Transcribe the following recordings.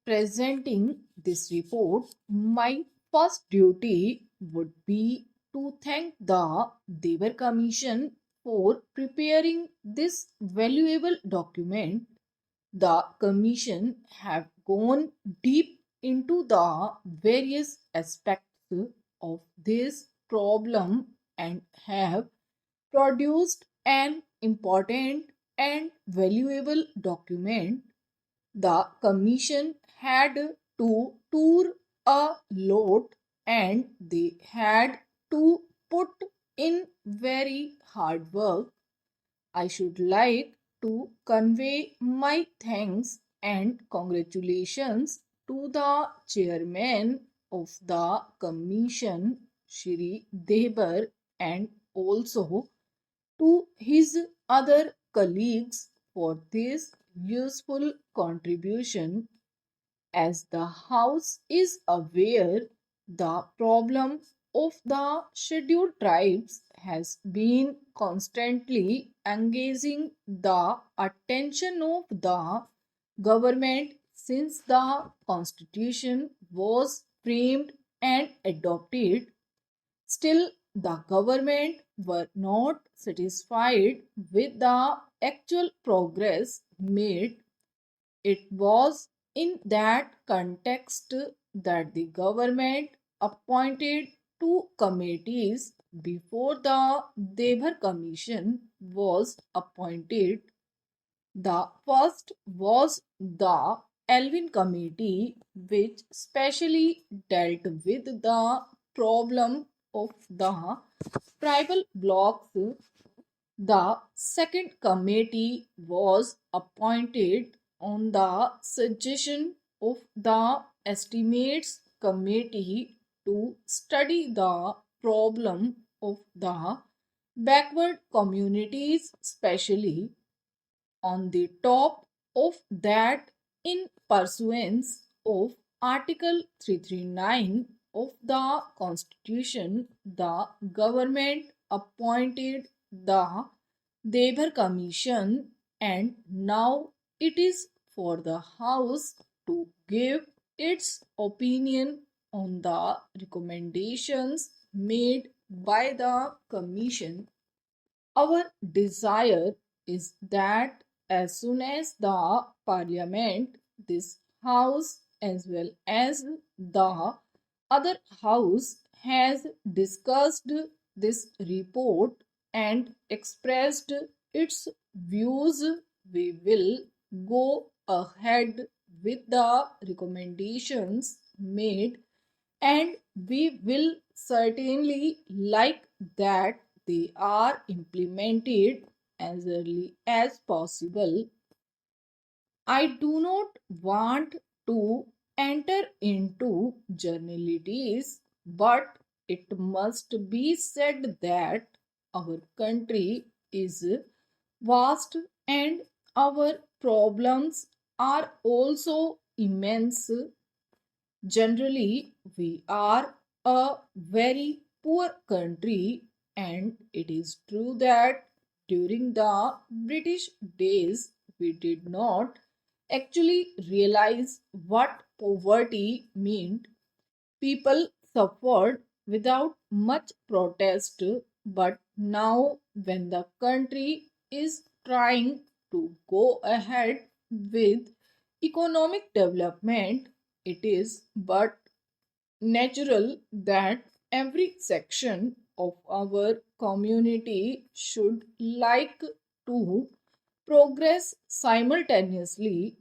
presenting this report, my first duty would be to thank the Devar Commission for preparing this valuable document. The Commission have gone deep into the various aspects of this problem and have produced an important and valuable document. The Commission had to tour a lot and they had to put in very hard work. I should like to convey my thanks and congratulations to the chairman of the commission, Shri Debar, and also to his other colleagues for this useful contribution. As the House is aware, the problem of the scheduled tribes has been constantly engaging the attention of the government since the Constitution was framed and adopted. Still, the government were not satisfied with the actual progress made. It was in that context that the government appointed two committees before the Debar Commission was appointed. The first was the Elvin Committee, which specially dealt with the problem of the tribal blocks. The second committee was appointed on the suggestion of the Estimates Committee to study the problem of the backward communities, especially on the top of that, in pursuance of Article 339 of the Constitution, the government appointed the Debar Commission, and now it is for the House to give its opinion on the recommendations made by the Commission. Our desire is that as soon as the Parliament, this House, as well as the other House, has discussed this report and expressed its views, we will go ahead with the recommendations made, and we will certainly like that they are implemented as early as possible. I do not want to enter into journalities, but it must be said that our country is vast and our problems are also immense. Generally, we are a very poor country, and it is true that during the British days we did not actually realize what poverty meant. People suffered without much protest, but now, when the country is trying to go ahead with economic development, it is but natural that every section of our community should like to progress simultaneously.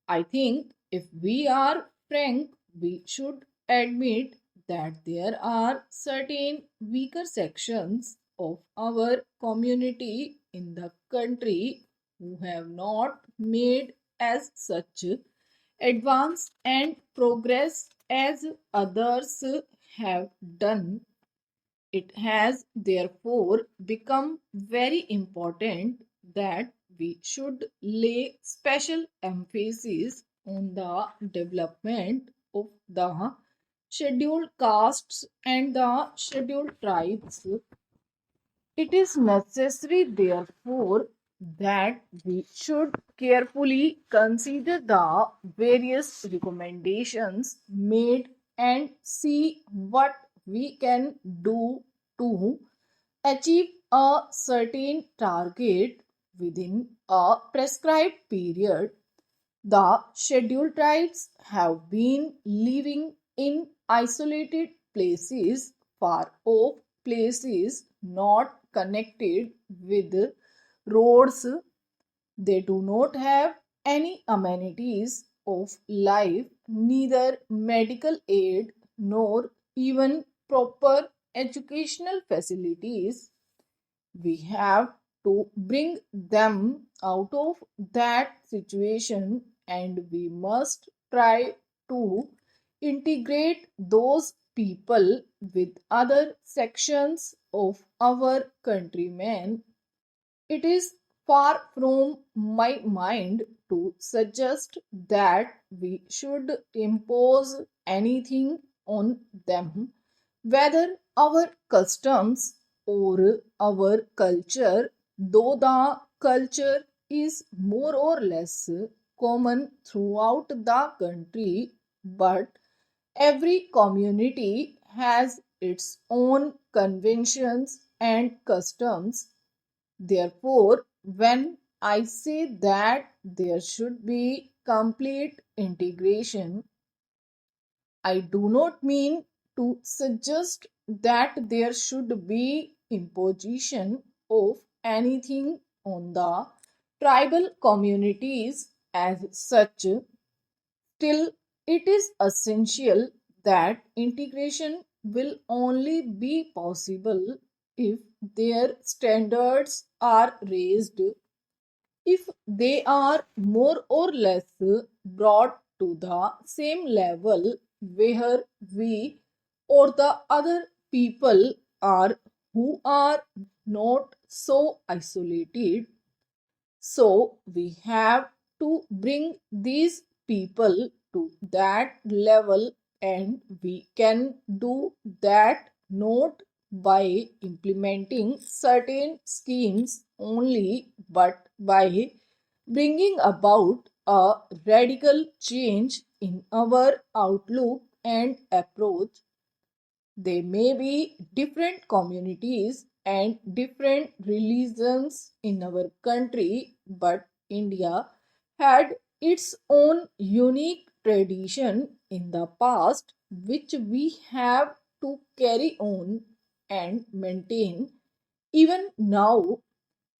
I think if we are frank, we should admit that there are certain weaker sections of our community in the country who have not made as such advance and progress as others have done. It has therefore become very important that we should lay special emphasis on the development of the scheduled castes and the scheduled tribes. It is necessary, therefore, that we should carefully consider the various recommendations made and see what we can do to achieve a certain target within a prescribed period. The scheduled tribes have been living in isolated places, far off places, not connected with roads. They do not have any amenities of life, neither medical aid nor even proper educational facilities. We have to bring them out of that situation, and we must try to integrate those people with other sections of our countrymen. It is far from my mind to suggest that we should impose anything on them, whether our customs or our culture, though the culture is more or less common throughout the country, but every community has its own conventions and customs. Therefore, when I say that there should be complete integration, I do not mean to suggest that there should be imposition of anything on the tribal communities as such. Still, it is essential that integration will only be possible if their standards are raised. If they are more or less brought to the same level where we or the other people are who are not so isolated, so we have to bring these people to that level, and we can do that not by implementing certain schemes only, but by bringing about a radical change in our outlook and approach. They may be different communities and different religions in our country, but India had its own unique tradition in the past, which we have to carry on and maintain even now.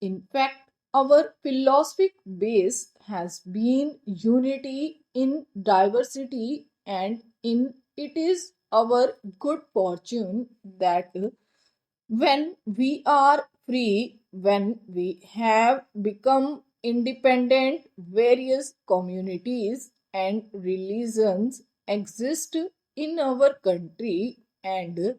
In fact, our philosophic base has been unity in diversity, and in it is our good fortune that when we are free, when we have become independent, various communities and religions exist in our country, and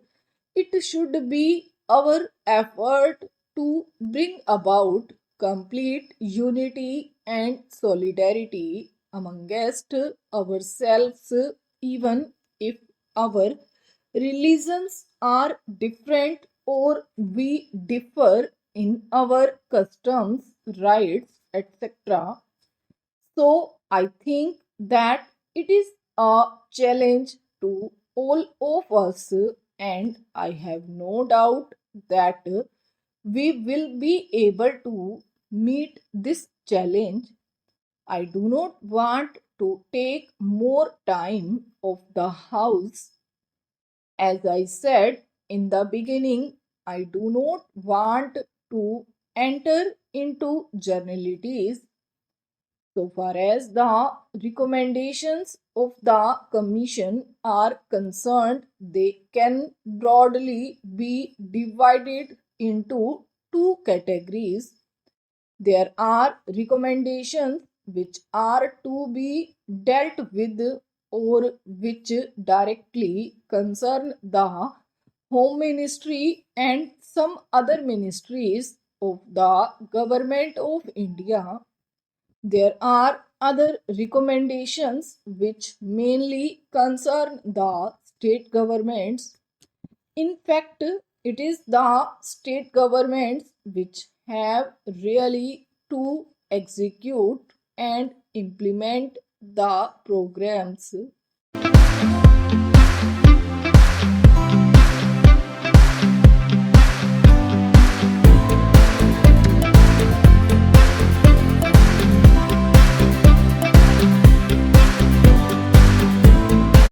it should be our effort to bring about complete unity and solidarity amongst ourselves, even if our religions are different or we differ in our customs, rights, etc. So I think that it is a challenge to all of us, and I have no doubt that we will be able to meet this challenge. I do not want to take more time of the house. As I said in the beginning, I do not want to enter into generalities. So far as the recommendations of the Commission are concerned, they can broadly be divided into two categories. There are recommendations which are to be dealt with or which directly concern the Home Ministry and some other ministries of the Government of India. There are other recommendations which mainly concern the state governments. In fact, it is the state governments which have really to execute and implement the programs